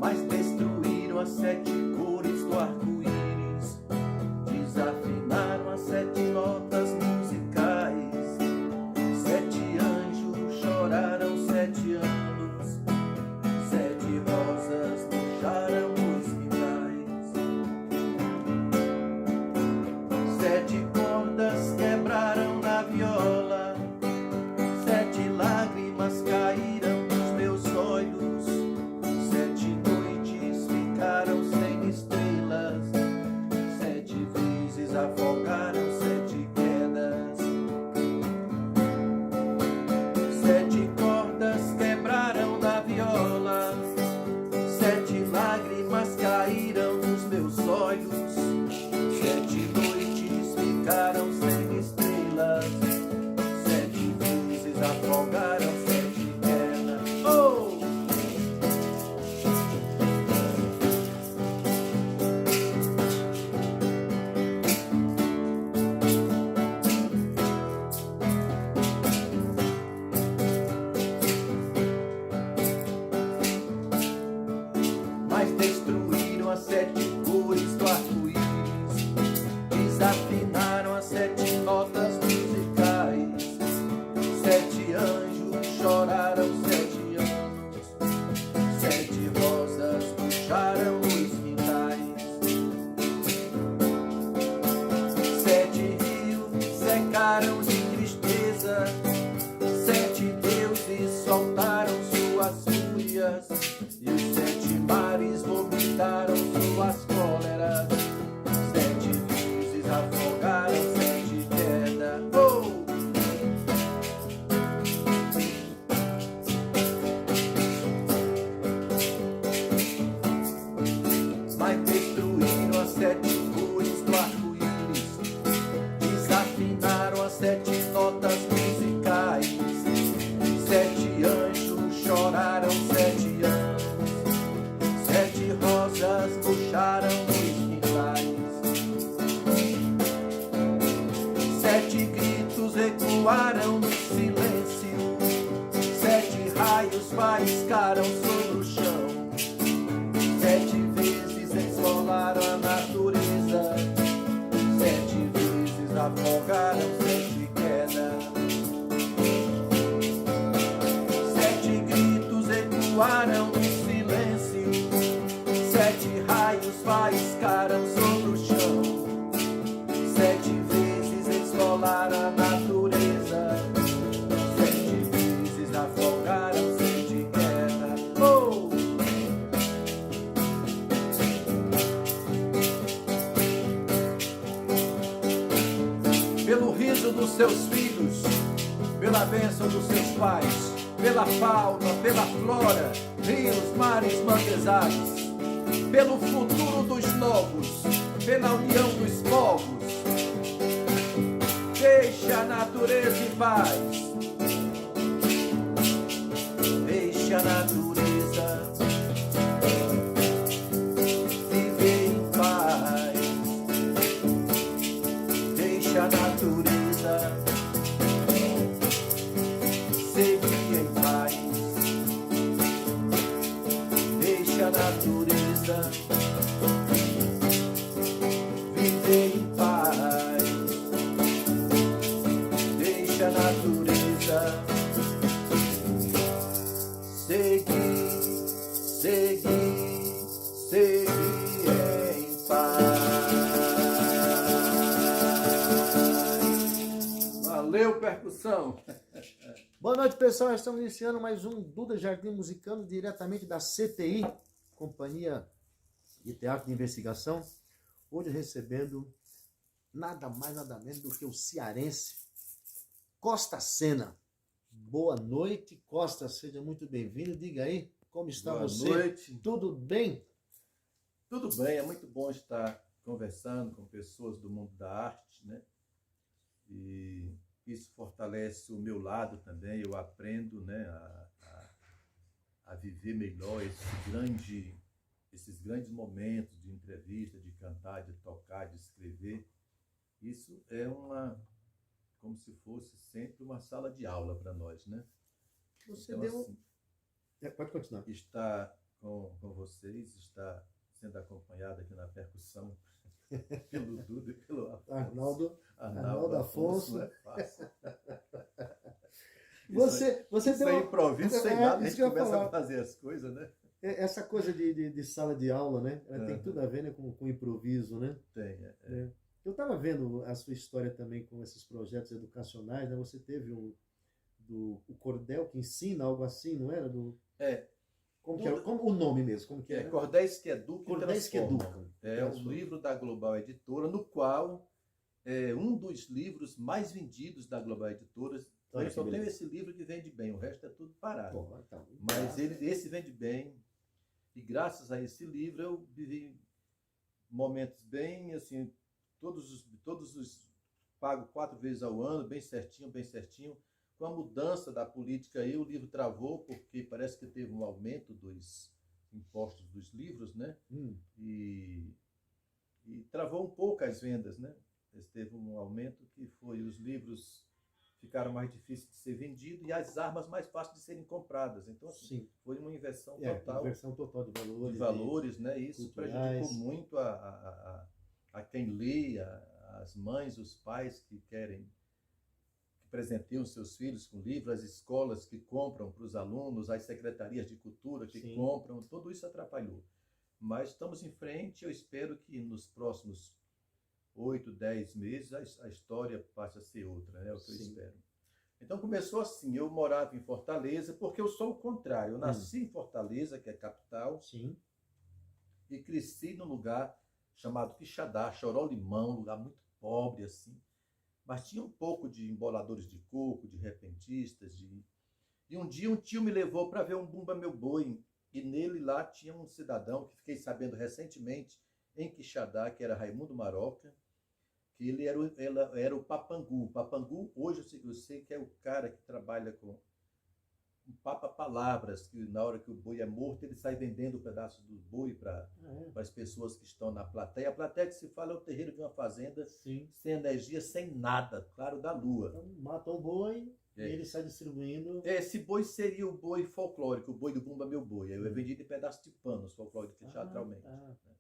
mas destruíram as 7 cores do arco-íris, desafinaram as 7 notas musicais. 7 anjos choraram 7 anos, 7 rosas murcharam os quintais. 7 cordas quebraram na viola, 7 lágrimas caíram dos meus olhos, 7 noites ficaram sem estrelas, 7 vezes afogaram 7 quedas. 7 cordas quebraram na viola, 7 lágrimas caíram dos meus olhos, 7 noites ficaram sem estrelas, 7 vezes afogaram 7 quedas. Oh! Mas destruíram as 7 cores do arco-íris, desafinaram as 7 notas musicais. 7 anjos choraram 7 anos, 7 rosas murcharam os quintais. 7 rios secaram de tristeza, 7 deuses soltaram suas fúrias, e os 7 mares vomitaram suas cóleras. 7 vezes afogaram 7 quedas. Oh! Mas destruíram as 7 cores do arco-íris, desafinaram as 7 notas musicais. 7 anjos choraram 7 anos, 7 rosas murcharam os quintais. 7 gritos ecoaram no silêncio, 7 raios faiscaram sobre o chão, 7 vezes esfolaram a natureza, 7 vezes afogaram 7 quedas. 7 gritos ecoaram no silêncio, 7 raios faiscaram sobre o chão, 7 vezes esfolaram a natureza, 7 vezes afogaram 7 quedas. Oh! Pelo riso dos seus filhos, pela bênção dos seus pais, pela fauna, pela flora, rios, mares, manguezais, pelo futuro dos novos, pela união dos povos. Deixe a natureza em paz. Deixe a natureza viver em paz. Deixe a natureza seguir em paz. Deixe a natureza viver em paz. Deixe a natureza seguir em paz. Valeu, percussão! Boa noite, pessoal. Estamos iniciando mais um Duda Jardim Musicando, diretamente da CTI, Companhia de Teatro de Investigação. Hoje recebendo nada mais, nada menos do que o cearense Costa Sena. Boa noite, Costa. Seja muito bem-vindo. Diga aí, como está você? Boa noite. Tudo bem? Tudo bem, é muito bom estar conversando com pessoas do mundo da arte, né? E isso fortalece o meu lado também, eu aprendo, né, a viver melhor esses grandes momentos de entrevista, de cantar, de tocar, de escrever. Isso é como se fosse sempre uma sala de aula para nós, né? Você então, deu... assim, pode continuar. estar com vocês, está sendo acompanhado aqui na percussão pelo Duda e pelo Afonso. Arnaldo Afonso. Não é fácil. Você isso deu é improviso, sem nada, a isso gente que eu ia começa falar. a fazer as coisas, né? Essa coisa de sala de aula, né? Ela tem tudo a ver, né, com improviso, né? Tem. Eu estava vendo a sua história também com esses projetos educacionais, né? Você teve o Cordel que ensina, algo assim, não era? Como que era? Como o nome mesmo? Como que era? Cordéis que Educam e Cordéis que Transformam. Educam. É um livro da Global Editora, no qual é um dos livros mais vendidos da Global Editora. Eu só tenho esse livro que vende bem, o resto é tudo parado. Mas esse vende bem. E graças a esse livro eu vivi momentos bem, assim, todos os pago 4 vezes ao ano, bem certinho, bem certinho. Com a mudança da política aí, o livro travou, porque parece que teve um aumento dos impostos dos livros, né? E travou um pouco as vendas, né? Teve um aumento que foi os livros ficaram mais difíceis de ser vendidos e as armas mais fáceis de serem compradas. Então, assim, foi uma inversão total. Inversão total de valores, né? Isso prejudicou muito a quem lê, as mães, os pais que presenteiam seus filhos com livros, as escolas que compram para os alunos, as secretarias de cultura que compram, tudo isso atrapalhou. Mas estamos em frente, eu espero que nos próximos 8, 10 meses a história passe a ser outra, é o que eu espero. Então começou assim, eu morava em Fortaleza, porque eu sou o contrário, eu nasci em Fortaleza, que é a capital, e cresci num lugar chamado Quixadá, Choró-Limão, um lugar muito pobre assim, mas tinha um pouco de emboladores de coco, de repentistas, e um dia um tio me levou para ver um Bumba Meu Boi, e nele lá tinha um cidadão que fiquei sabendo recentemente em Quixadá, que era Raimundo Maroca, que ele era o Papangu. O Papangu, hoje eu sei que é o cara que trabalha com papa-palavras, que na hora que o boi é morto, ele sai vendendo pedaços do boi para as pessoas que estão na plateia. A plateia que se fala é o terreiro de uma fazenda, sem energia, sem nada, claro, da lua. Então, mata o boi e ele sai distribuindo. Esse boi seria o boi folclórico, o boi do Bumba Meu Boi. É vendido em pedaços de panos folclóricos, teatralmente.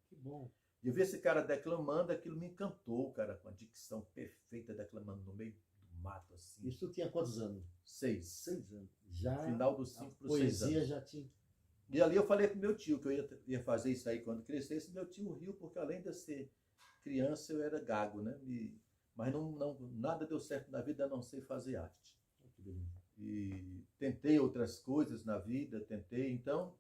Que bom. E eu vi esse cara declamando, aquilo me encantou, cara, com a dicção perfeita, declamando no meio do mato, assim. Isso tinha quantos anos? 6. 6 anos. Já final dos 5 para os 6 anos. Poesia já tinha. E ali eu falei pro meu tio que eu ia fazer isso aí quando crescesse. Meu tio riu, porque além de eu ser criança, eu era gago, né? Mas nada deu certo na vida a não ser fazer arte. E tentei outras coisas na vida, então...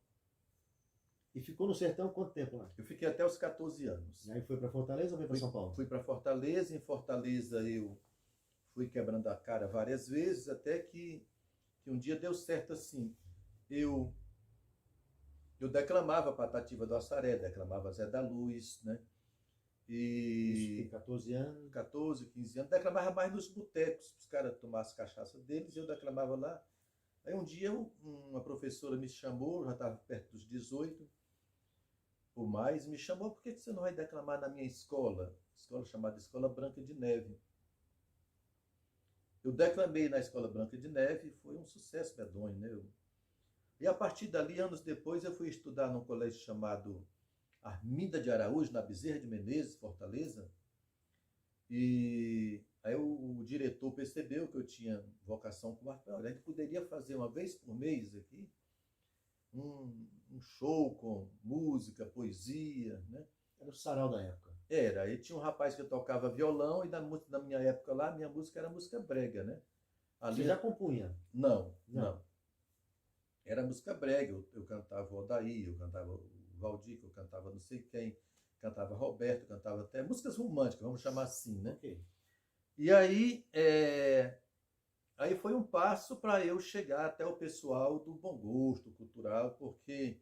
E ficou no sertão quanto tempo lá? Eu fiquei até os 14 anos. E aí foi para Fortaleza ou veio para São Paulo? Fui para Fortaleza. Em Fortaleza eu fui quebrando a cara várias vezes, até que um dia deu certo assim. Eu declamava Patativa do Assaré, declamava Zé da Luz, né? Isso tem 14 anos? 14, 15 anos. Declamava mais nos botecos, os caras tomassem cachaça deles, e eu declamava lá. Aí um dia uma professora me chamou, já estava perto dos 18, ou mais, me chamou: por que você não vai declamar na minha escola? Escola chamada Escola Branca de Neve. Eu declamei na Escola Branca de Neve e foi um sucesso medonho, né? E a partir dali, anos depois, eu fui estudar num colégio chamado Arminda de Araújo, na Bezerra de Menezes, Fortaleza. E aí o diretor percebeu que eu tinha vocação como arte. A gente poderia fazer uma vez por mês aqui um show com música, poesia, né? Era o sarau da época. Era. Aí tinha um rapaz que tocava violão, e na minha época lá, minha música era música brega, né? Você já compunha? Não. Era música brega. Eu cantava o Odaí, eu cantava o Valdir, eu cantava não sei quem, cantava Roberto, cantava até músicas românticas, vamos chamar assim, né? Okay. E aí foi um passo para eu chegar até o pessoal do bom gosto cultural, porque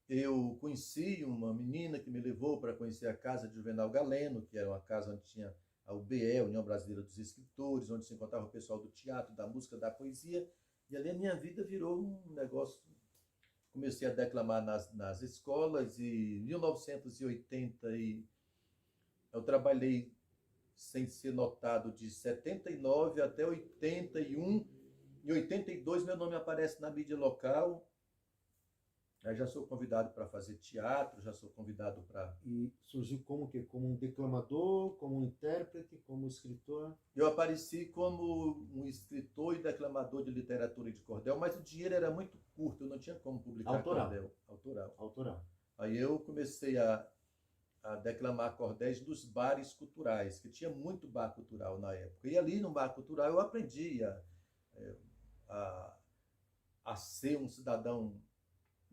eu conheci uma menina que me levou para conhecer a casa de Juvenal Galeno, que era uma casa onde tinha a UBE, União Brasileira dos Escritores, onde se encontrava o pessoal do teatro, da música, da poesia, e ali a minha vida virou um negócio. Comecei a declamar nas escolas, e em 1980 eu trabalhei sem ser notado de 79 até 81. Em 82 meu nome aparece na mídia local, Aí já sou convidado para fazer teatro, já sou convidado para... E surgiu como que? Como um declamador, como um intérprete, como escritor? Eu apareci como um escritor e declamador de literatura e de cordel, mas o dinheiro era muito curto, eu não tinha como publicar Autoral. cordel. Autoral. Autoral. Aí eu comecei a declamar cordéis nos bares culturais, que tinha muito bar cultural na época. E ali no bar cultural eu aprendi a, a ser um cidadão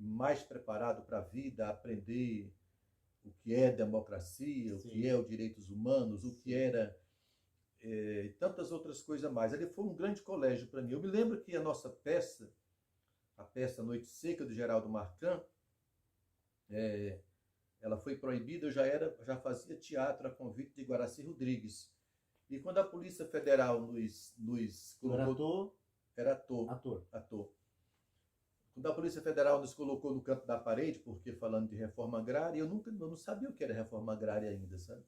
mais preparado para a vida, a aprender o que é democracia, Sim. o que é os direitos humanos, o que era tantas outras coisas mais. Ali foi um grande colégio para mim. Eu me lembro que a nossa peça, a peça Noite Seca, do Geraldo Marcant, ela foi proibida, eu já fazia teatro a convite de Guaraci Rodrigues. E quando a Polícia Federal nos colocou... Era ator. Quando a Polícia Federal nos colocou no canto da parede, porque falando de reforma agrária, eu não sabia o que era reforma agrária ainda, sabe?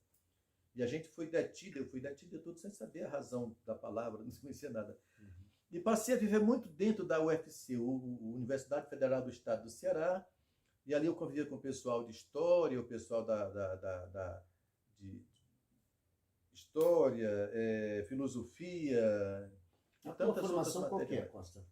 E a gente foi detido, eu fui detido tudo sem saber a razão da palavra, não conhecia nada. Uhum. E passei a viver muito dentro da UFC, Universidade Federal do Estado do Ceará, e ali eu convivia com o pessoal de história, o pessoal de história, filosofia... A tua formação qual que é, Costa?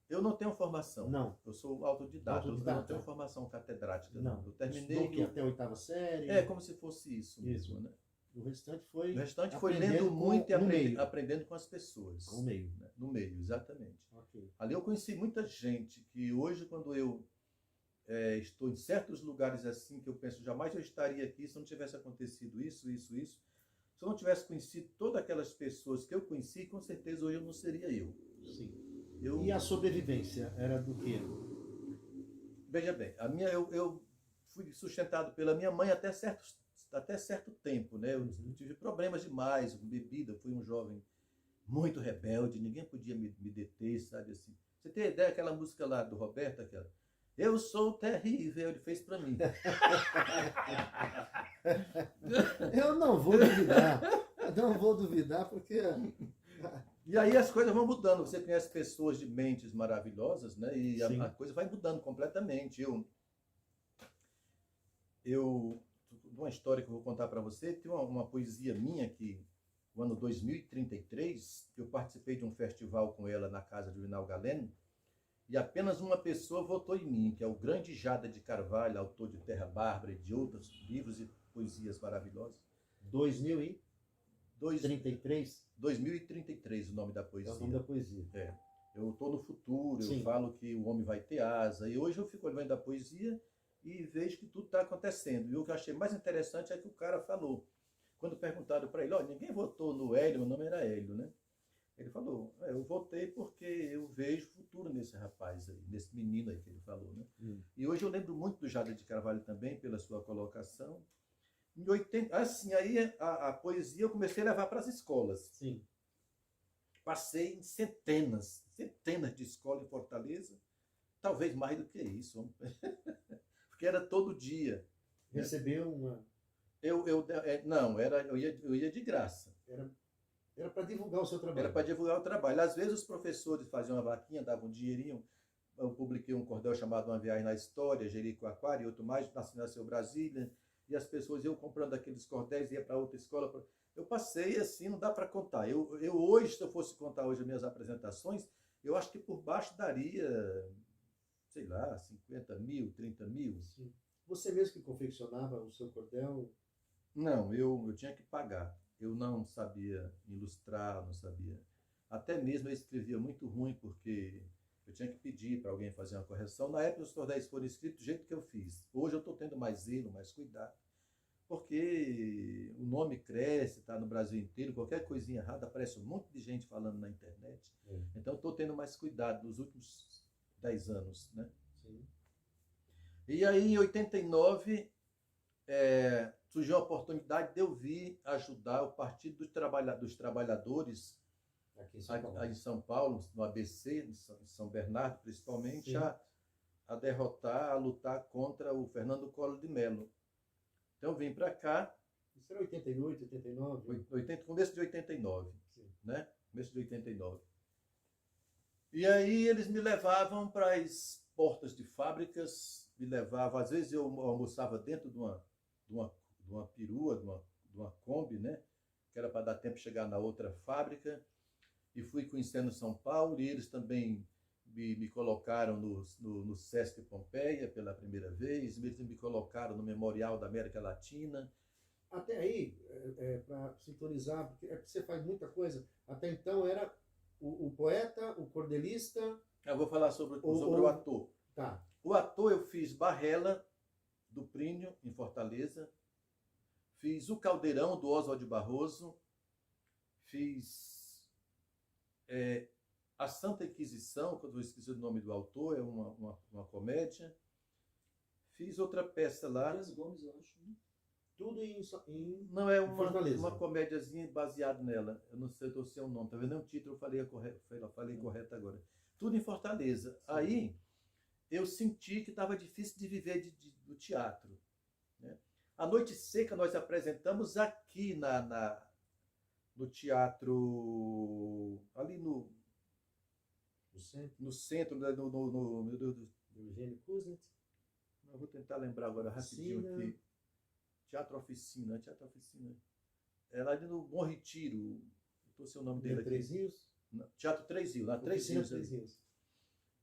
Eu não tenho formação. Não. Eu sou autodidata. Eu não tenho formação catedrática. Não. Eu terminei... Que até a 8ª série? É, como se fosse isso mesmo, né? O restante foi... O restante foi lendo muito e aprendendo com as pessoas. Com o meio. Né? No meio, exatamente. Okay. Ali eu conheci muita gente que hoje, quando eu estou em certos lugares assim, que eu penso, jamais eu estaria aqui se não tivesse acontecido isso. Se eu não tivesse conhecido todas aquelas pessoas que eu conheci, com certeza hoje eu não seria eu. Sim. E a sobrevivência era do quê? Veja bem, eu fui sustentado pela minha mãe até certo tempo, né? Eu tive problemas demais com bebida, fui um jovem muito rebelde, ninguém podia me deter, sabe assim. Você tem ideia daquela música lá do Roberto, aquela? Eu sou terrível, ele fez pra mim. Eu não vou duvidar, porque... E aí as coisas vão mudando, você conhece pessoas de mentes maravilhosas, né? E a coisa vai mudando completamente. Uma história que eu vou contar para você, tem uma poesia minha que, no ano 2033, eu participei de um festival com ela na casa de Vinal Galeno, e apenas uma pessoa votou em mim, que é o grande Jada de Carvalho, autor de Terra Bárbara e de outros livros e poesias maravilhosas. 2033, o nome da poesia. É o nome da poesia. Eu estou no futuro, eu falo que o homem vai ter asa, e hoje eu fico olhando a poesia e vejo que tudo está acontecendo. E o que eu achei mais interessante é que o cara falou, quando perguntaram para ele, ninguém votou no Hélio, meu nome era Hélio, né? Ele falou, eu votei porque eu vejo futuro nesse rapaz aí, nesse menino aí que ele falou, né? E hoje eu lembro muito do Jada de Carvalho também, pela sua colocação. Em 80, assim, aí a poesia eu comecei a levar para as escolas. Sim. Passei em centenas de escolas em Fortaleza, talvez mais do que isso, porque era todo dia. Recebeu uma... Não, eu ia de graça. Era para divulgar o seu trabalho. Era para divulgar o trabalho. Às vezes os professores faziam uma vaquinha, davam um dinheirinho. Eu publiquei um cordel chamado Uma Viagem na História, Jericoacoara e outro mais, Nasceu Brasília. E as pessoas iam comprando aqueles cordéis, ia para outra escola. Eu passei assim, não dá para contar. Eu hoje, se eu fosse contar hoje as minhas apresentações, eu acho que por baixo daria, sei lá, 50 mil, 30 mil. Sim. Você mesmo que confeccionava o seu cordel? Não, eu tinha que pagar. Eu não sabia ilustrar, não sabia. Até mesmo eu escrevia muito ruim, porque eu tinha que pedir para alguém fazer uma correção. Na época os cordéis foram escritos do jeito que eu fiz. Hoje eu estou tendo mais zelo, mais cuidado. Porque o nome cresce, está no Brasil inteiro, qualquer coisinha errada, aparece um monte de gente falando na internet. Então eu estou tendo mais cuidado nos últimos 10 anos, né? Sim. E aí em 89... surgiu a oportunidade de eu vir ajudar o Partido dos Trabalhadores aqui em São Paulo, no ABC, em São Bernardo principalmente, a derrotar, a lutar contra o Fernando Collor de Mello. Então eu vim para cá. Isso era 88, 89? Começo de 89, né? Começo de 89. E aí eles me levavam para as portas de fábricas, me levava, às vezes eu almoçava dentro de uma perua, de uma Kombi, né? Que era para dar tempo de chegar na outra fábrica, e fui conhecendo São Paulo, e eles também me colocaram no Sesc Pompeia pela primeira vez, eles me colocaram no Memorial da América Latina. Até aí, para sintonizar, porque você faz muita coisa. Até então era o poeta, o cordelista. Eu vou falar sobre o ator. Tá. O ator eu fiz Barrela, do Plínio, em Fortaleza. Fiz O Caldeirão, do Oswald Barroso. Fiz A Santa Inquisição, que eu esqueci o nome do autor, é uma comédia. Fiz outra peça lá. Dias Gomes, eu acho. Né? Tudo Não, é Fortaleza. uma comédiazinha baseada nela. Eu não sei se é o nome, tá vendo? É um título, eu falei correto agora. Tudo em Fortaleza. Sim. Aí eu senti que estava difícil de viver do teatro. Né? A Noite Seca nós apresentamos aqui no teatro, ali no centro, né? Meu Deus do Eugênio Kuznet. Eu vou tentar lembrar agora rapidinho aqui. Teatro Oficina. Era ali no Bom Retiro. Estou sem o nome dele aqui. Três Rios? Teatro Três Rios, lá Três Rios.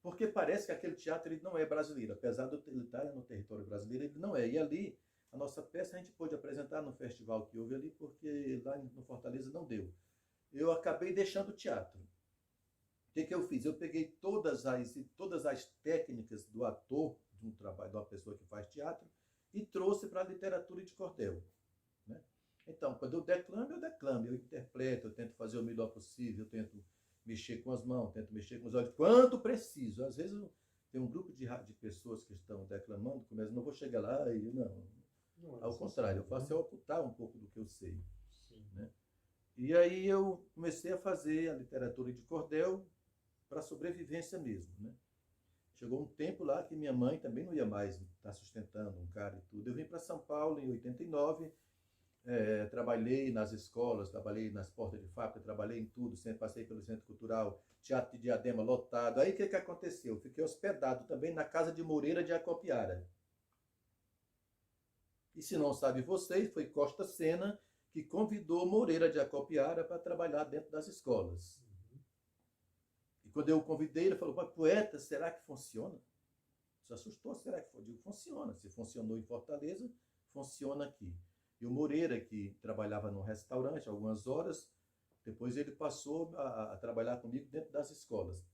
Porque parece que aquele teatro ele não é brasileiro. Apesar de ele estar no território brasileiro, ele não é. E ali, a nossa peça a gente pôde apresentar no festival que houve ali, porque lá no Fortaleza não deu. Eu acabei deixando o teatro. O que eu fiz? Eu peguei todas as técnicas do ator, de um trabalho, de uma pessoa que faz teatro, e trouxe para a literatura de cordel. Né? Então, quando eu declamo, eu interpreto, eu tento fazer o melhor possível, eu tento mexer com as mãos, tento mexer com os olhos, quando preciso. Às vezes tem um grupo de pessoas que estão declamando, mas não vou chegar lá e não. Ao contrário, eu faço ocultar um pouco do que eu sei. Né? E aí eu comecei a fazer a literatura de cordel para sobrevivência mesmo. Né? Chegou um tempo lá que minha mãe também não ia mais estar sustentando um cara e tudo. Eu vim para São Paulo em 89, trabalhei nas escolas, trabalhei nas portas de fábrica, trabalhei em tudo, sempre passei pelo Centro Cultural, Teatro de Diadema lotado. Aí o que aconteceu? Eu fiquei hospedado também na casa de Moreira de Acopiara. E se não sabe vocês, foi Costa Sena que convidou Moreira de Acopiara para trabalhar dentro das escolas. Quando eu o convidei, ele falou, poeta, será que funciona? Se assustou, será que funciona? Eu digo, funciona. Se funcionou em Fortaleza, funciona aqui. E o Moreira, que trabalhava num restaurante algumas horas, depois ele passou a trabalhar comigo dentro das escolas.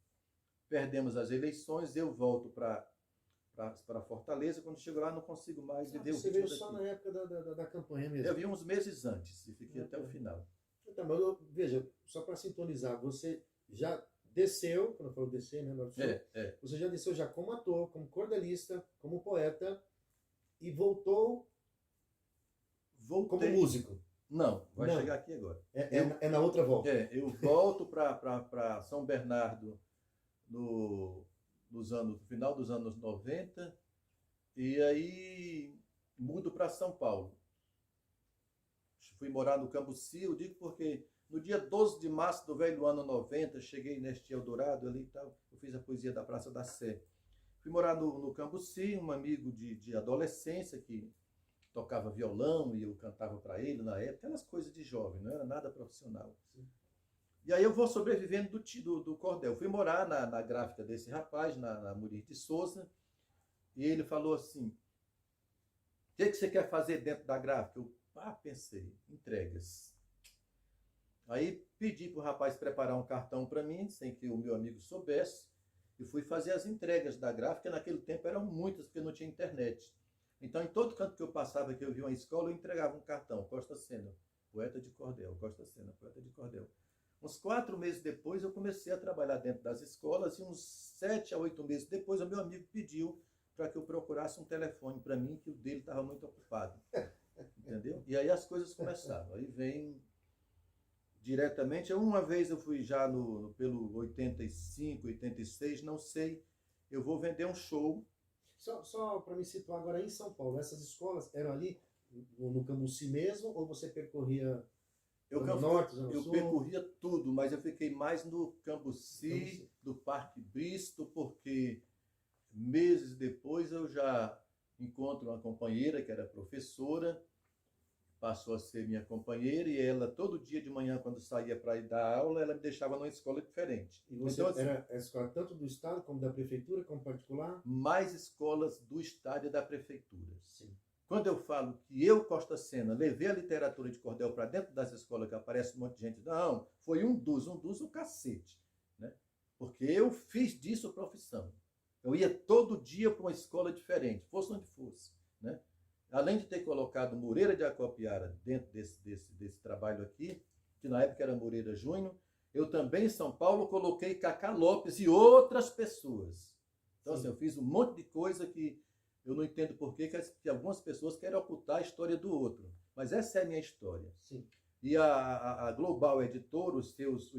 Perdemos as eleições, eu volto para Fortaleza, quando chego lá não consigo mais viver o ritmo. Você veio só na época da campanha mesmo? Eu vim uns meses antes e fiquei até o final. Então, mas veja, só para sintonizar, você já desceu, quando eu falo descer, né, você já desceu já como ator, como cordelista, como poeta, e voltou como músico. Não, vai chegar aqui agora. É na outra volta. Eu volto para São Bernardo no final dos anos 90, e aí mudo para São Paulo. Fui morar no Cambuci, eu digo porque no dia 12 de março do velho ano 90, cheguei neste Eldorado ali e tal, eu fiz a poesia da Praça da Sé. Fui morar no Cambuci, um amigo de adolescência que tocava violão e eu cantava para ele na época, aquelas coisas de jovem, não era nada profissional. Sim. E aí eu vou sobrevivendo do cordel. Fui morar na gráfica desse rapaz, na Murir de Souza, e ele falou assim, o que você quer fazer dentro da gráfica? Eu pensei, entregas. Aí pedi para o rapaz preparar um cartão para mim, sem que o meu amigo soubesse, e fui fazer as entregas da gráfica. Naquele tempo eram muitas, porque não tinha internet. Então, em todo canto que eu passava, que eu via uma escola, eu entregava um cartão, Costa Sena, poeta de cordel, Costa Sena, poeta de cordel. Uns 4 meses depois, eu comecei a trabalhar dentro das escolas, e uns 7 a 8 meses depois, o meu amigo pediu para que eu procurasse um telefone para mim, que o dele estava muito ocupado. Entendeu? E aí as coisas começaram. Aí vem diretamente. Uma vez eu fui já pelo 85, 86, não sei, eu vou vender um show. Só para me situar agora em São Paulo, essas escolas eram ali no Cambuci mesmo, ou você percorria no norte, no sul? Eu percorria tudo, mas eu fiquei mais no Cambuci, do Parque Bristo, porque Meses depois eu já encontro uma companheira que era professora, passou a ser minha companheira, e ela, todo dia de manhã, quando saía para ir dar aula, ela me deixava numa escola diferente. E você Então, assim, era a escola tanto do Estado como da Prefeitura, como particular? mais escolas do Estado e da Prefeitura. Sim. Quando eu falo que eu, Costa Sena, levei a literatura de cordel para dentro das escolas, que aparece um monte de gente, não, foi um dos o cacete, né? Porque eu fiz disso profissão. Eu ia todo dia para uma escola diferente, fosse onde fosse, né? Além de ter colocado Moreira de Acopiara dentro desse trabalho aqui, que na época era Moreira Júnior, eu também em São Paulo coloquei Cacá Lopes e outras pessoas. Então, assim, eu fiz um monte de coisa que eu não entendo por que algumas pessoas querem ocultar a história do outro. Mas essa é a minha história. Sim. E a Global Editor, os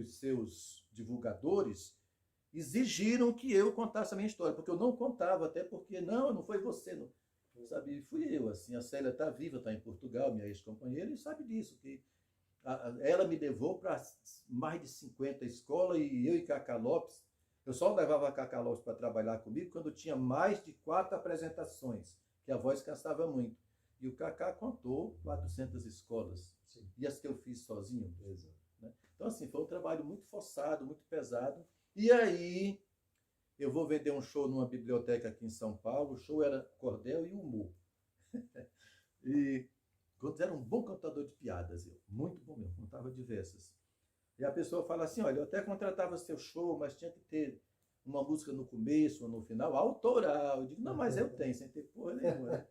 seus divulgadores, exigiram que eu contasse a minha história, porque eu não contava, até porque, não foi você, não. Sabe, fui eu, assim, a Célia está viva, está em Portugal, minha ex-companheira, e sabe disso, que ela me levou para mais de 50 escolas, e eu e Cacá Lopes, eu só levava a Cacá Lopes para trabalhar comigo quando tinha mais de 4 apresentações, que a voz cansava muito. E o Cacá contou 400 escolas. Sim. E as que eu fiz sozinho. Exato. Né? Então, assim, foi um trabalho muito forçado, muito pesado. E aí, eu vou vender um show numa biblioteca aqui em São Paulo. O show era cordel e humor. E era um bom contador de piadas, muito bom mesmo, contava diversas. E a pessoa fala assim, olha, eu até contratava seu show, mas tinha que ter uma música no começo ou no final, autoral. Eu digo, não, mas eu tenho, sem ter porra nenhuma.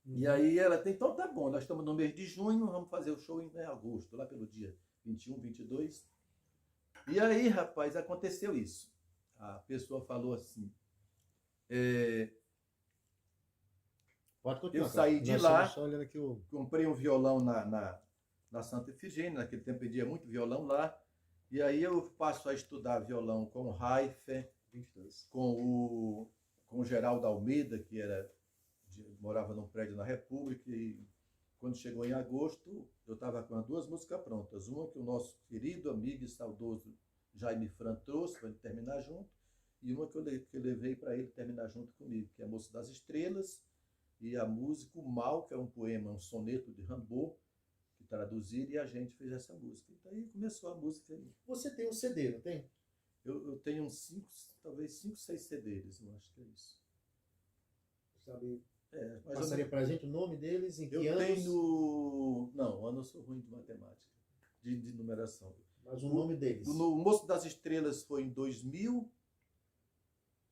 E aí ela tem, então tá bom, nós estamos no mês de junho, vamos fazer o show em agosto, lá pelo dia 21, 22. E aí, rapaz, aconteceu isso. A pessoa falou assim, Pode continuar, eu saí de lá, só olhando aqui comprei um violão na Santa Efigênia, naquele tempo pedia muito violão lá, e aí eu passo a estudar violão com o Raifer, com o Geraldo Almeida, que morava num prédio na República, e quando chegou em agosto, eu estava com as 2 músicas prontas. Uma que o nosso querido amigo e saudoso Jaime Fran trouxe para ele terminar junto, e uma que eu levei para ele terminar junto comigo, que é Moço das Estrelas, e a música O Mal, que é um poema, um soneto de Rimbaud, que traduziram, e a gente fez essa música. Então aí começou a música aí. Você tem um CD, não tem? Eu tenho talvez 5, 6 CDs, eu acho que é isso. Sabe, mas passaria para a gente o nome deles, em que eu anos? Não, ano eu sou ruim de matemática, de numeração. Mas o nome deles? O Moço das Estrelas foi em 2000,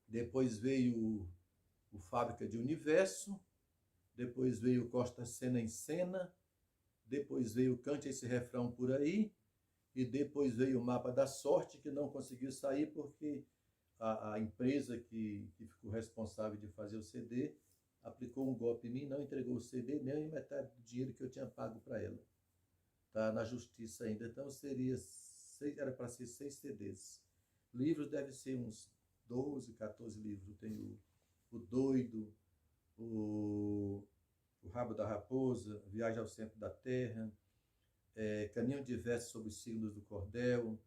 depois veio o Fábrica de Universo, depois veio Costa Sena em Cena, depois veio Cante Esse Refrão Por Aí, e depois veio o Mapa da Sorte, que não conseguiu sair porque a empresa que ficou responsável de fazer o CD aplicou um golpe em mim, não entregou o CD, nem metade do dinheiro que eu tinha pago para ela. Está na justiça ainda, então era para ser 6 CDs. Livros deve ser uns 12, 14 livros. Tem o Doido, o Rabo da Raposa, Viagem ao Centro da Terra, Caminho de Versos sobre os Signos do Cordel,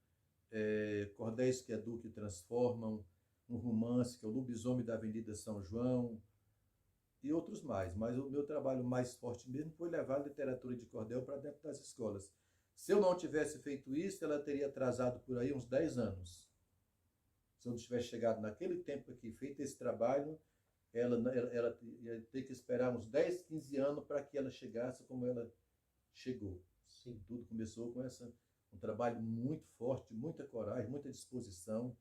Cordéis que Educam e Transformam, um romance que é o Lobisomem da Avenida São João, e outros mais. Mas o meu trabalho mais forte mesmo foi levar a literatura de cordel para dentro das escolas. Se eu não tivesse feito isso, ela teria atrasado por aí uns 10 anos. Se eu não tivesse chegado naquele tempo aqui, feito esse trabalho, ela ia ter que esperar uns 10, 15 anos para que ela chegasse como ela chegou. Sim, tudo começou com um trabalho muito forte, muita coragem, muita disposição.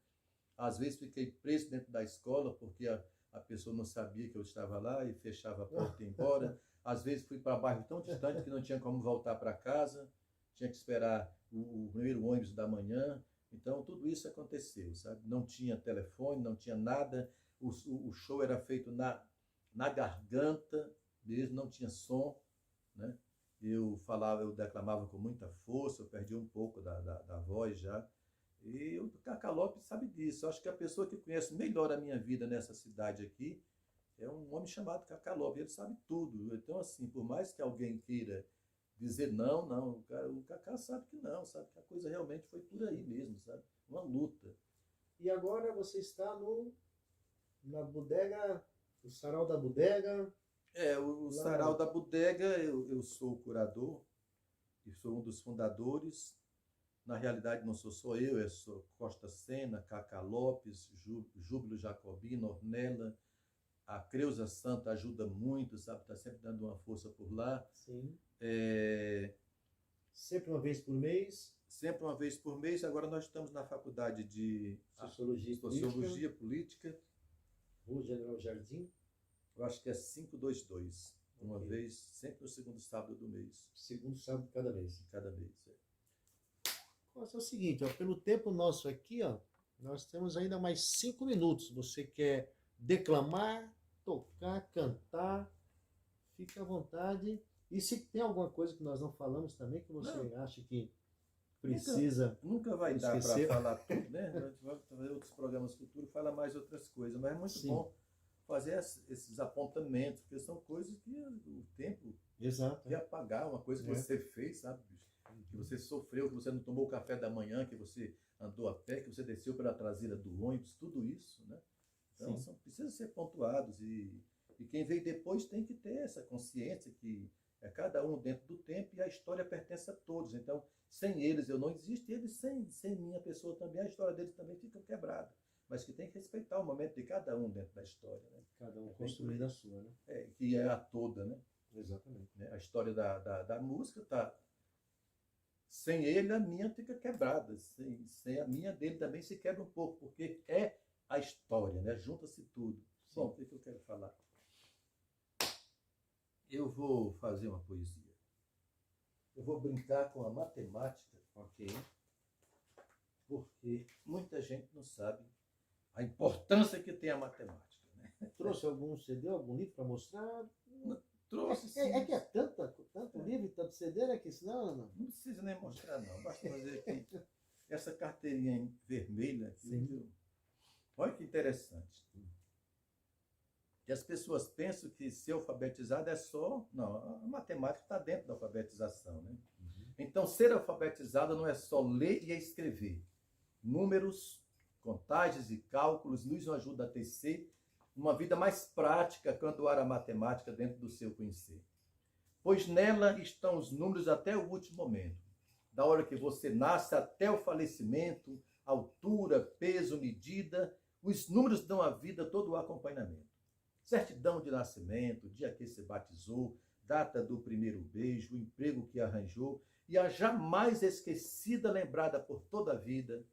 Às vezes fiquei preso dentro da escola porque a pessoa não sabia que eu estava lá e fechava a porta e ia embora. Às vezes fui para bairro tão distante que não tinha como voltar para casa, tinha que esperar o primeiro ônibus da manhã. Então, tudo isso aconteceu, sabe? Não tinha telefone, não tinha nada. O show era feito na garganta mesmo, não tinha som, né? Eu declamava com muita força, eu perdi um pouco da voz já. E o Cacá Lopes sabe disso. Eu acho que a pessoa que conhece melhor a minha vida nessa cidade aqui é um homem chamado Cacá Lopes. Ele sabe tudo. Então, assim, por mais que alguém queira dizer não, o Cacá sabe que não, sabe que a coisa realmente foi por aí mesmo, sabe? Uma luta. E agora você está no Na bodega, o sarau da bodega. O Lá Sarau da Bodega, eu sou o curador e sou um dos fundadores. Na realidade, não sou só eu sou Costa Sena, Cacá Lopes, Júbilo Jacobino, Ornella, a Creuza Santa ajuda muito, sabe? Está sempre dando uma força por lá. Sim. É, Sempre uma vez por mês. sempre uma vez por mês. Agora nós estamos na faculdade de Sociologia Política. Rua General Jardim. Eu acho que é 522. Uma Ok. vez, sempre no segundo sábado do mês. Segundo sábado de cada mês. De cada mês. Nossa, é o seguinte, ó, pelo tempo nosso aqui, ó, nós temos ainda mais 5 minutos. Você quer declamar, tocar, cantar, fique à vontade. E se tem alguma coisa que nós não falamos também, que você acha que precisa... Nunca vai dar para esquecer. falar tudo, né? A gente vai fazer outros programas futuros, fala mais outras coisas, mas é muito Sim. bom fazer esses apontamentos, porque são coisas que o tempo Exato. quer apagar, uma coisa que você fez, sabe, bicho? Que você sofreu, que você não tomou o café da manhã, que você andou a pé, que você desceu pela traseira do ônibus, tudo isso, né? Então, precisa ser pontuados e quem veio depois tem que ter essa consciência que é cada um dentro do tempo e a história pertence a todos. Então, sem eles eu não existo, e eles sem minha pessoa também, a história deles também fica quebrada. Mas que tem que respeitar o momento de cada um dentro da história, né? Cada um construindo a sua, né? Que é a toda, né? Exatamente. A história da música tá... Sem ele, a minha fica quebrada. Sem a minha, dele também se quebra um pouco, porque é a história, né? Junta-se tudo. Sim. Bom, o que eu quero falar? Eu vou fazer uma poesia. Eu vou brincar com a matemática, ok? Porque muita gente não sabe a importância que tem a matemática, né? Trouxe algum CD, algum livro para mostrar? Trouxe, sim. É que é tanto livro, tanto CD, né? Que senão... Não precisa nem mostrar, não. Basta fazer aqui essa carteirinha vermelha. Aqui, olha que interessante. Que as pessoas pensam que ser alfabetizado é só... Não, a matemática está dentro da alfabetização, né? Então, ser alfabetizado não é só ler e escrever. Números, contagens e cálculos nos ajudam a tecer uma vida mais prática quando há a matemática dentro do seu conhecer. Pois nela estão os números até o último momento. Da hora que você nasce até o falecimento, altura, peso, medida, os números dão à vida todo o acompanhamento. Certidão de nascimento, dia que se batizou, data do primeiro beijo, o emprego que arranjou e a jamais esquecida, lembrada por toda a vida,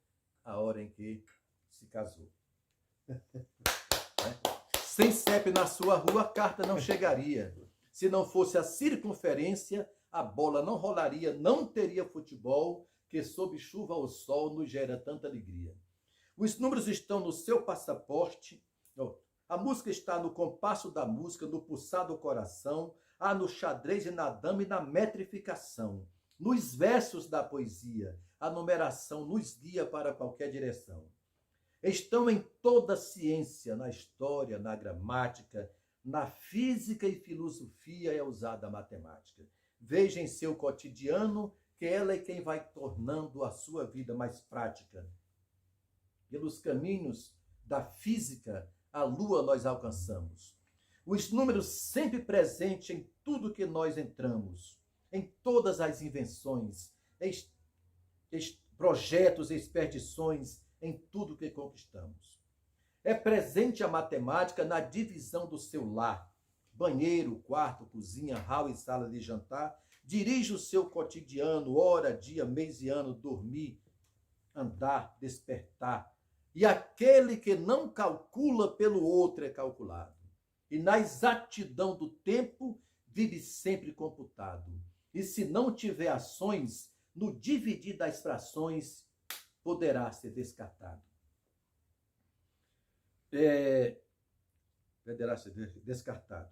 a hora em que se casou. Sem CEP na sua rua, a carta não chegaria. Se não fosse a circunferência, a bola não rolaria, não teria futebol, que sob chuva ou sol nos gera tanta alegria. Os números estão no seu passaporte, a música está no compasso da música, no pulsar do coração, há no xadrez e na dama e na metrificação. Nos versos da poesia, a numeração nos guia para qualquer direção. Estão em toda a ciência, na história, na gramática, na física e filosofia é usada a matemática. Veja em seu cotidiano que ela é quem vai tornando a sua vida mais prática. Pelos caminhos da física, a lua nós alcançamos. Os números sempre presentes em tudo que nós entramos, em todas as invenções, projetos e expedições, em tudo que conquistamos. É presente a matemática na divisão do seu lar. Banheiro, quarto, cozinha, hall e sala de jantar. Dirige o seu cotidiano, hora, dia, mês e ano, dormir, andar, despertar. E aquele que não calcula pelo outro é calculado. E na exatidão do tempo vive sempre computado. E se não tiver ações, no dividir das frações, poderá ser descartado. Poderá ser descartado.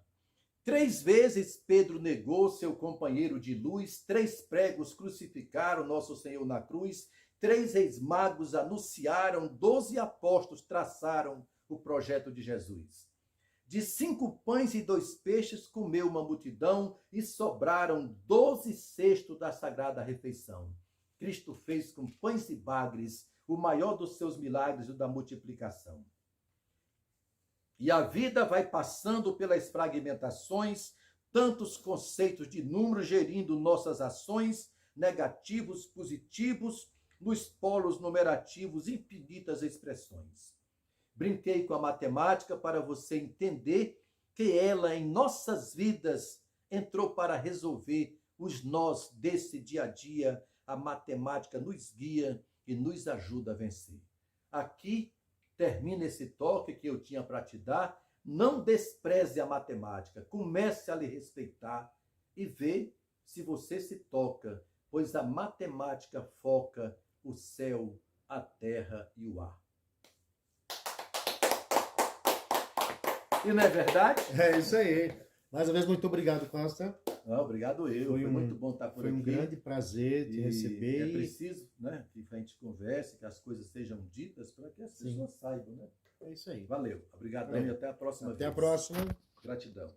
3 vezes Pedro negou seu companheiro de luz, 3 pregos crucificaram nosso Senhor na cruz, 3 reis magos anunciaram, 12 apóstolos traçaram o projeto de Jesus. De 5 pães e 2 peixes comeu uma multidão e sobraram 12 cestos da sagrada refeição. Cristo fez com pães e bagres o maior dos seus milagres, o da multiplicação. E a vida vai passando pelas fragmentações, tantos conceitos de números gerindo nossas ações, negativos, positivos, nos polos numerativos, infinitas expressões. Brinquei com a matemática para você entender que ela, em nossas vidas, entrou para resolver os nós desse dia a dia. A matemática nos guia e nos ajuda a vencer. Aqui termina esse toque que eu tinha para te dar. Não despreze a matemática, comece a lhe respeitar e vê se você se toca, pois a matemática foca o céu, a terra e o ar. E não é verdade? É isso aí. Mais uma vez, muito obrigado, Costa. Não, obrigado eu. Foi muito bom estar por aqui. Foi um grande prazer te receber. É preciso, né, que a gente converse, que as coisas sejam ditas para que as pessoas saibam, né? É isso aí. Valeu. Obrigadão e até a próxima vez. Até a próxima. Gratidão.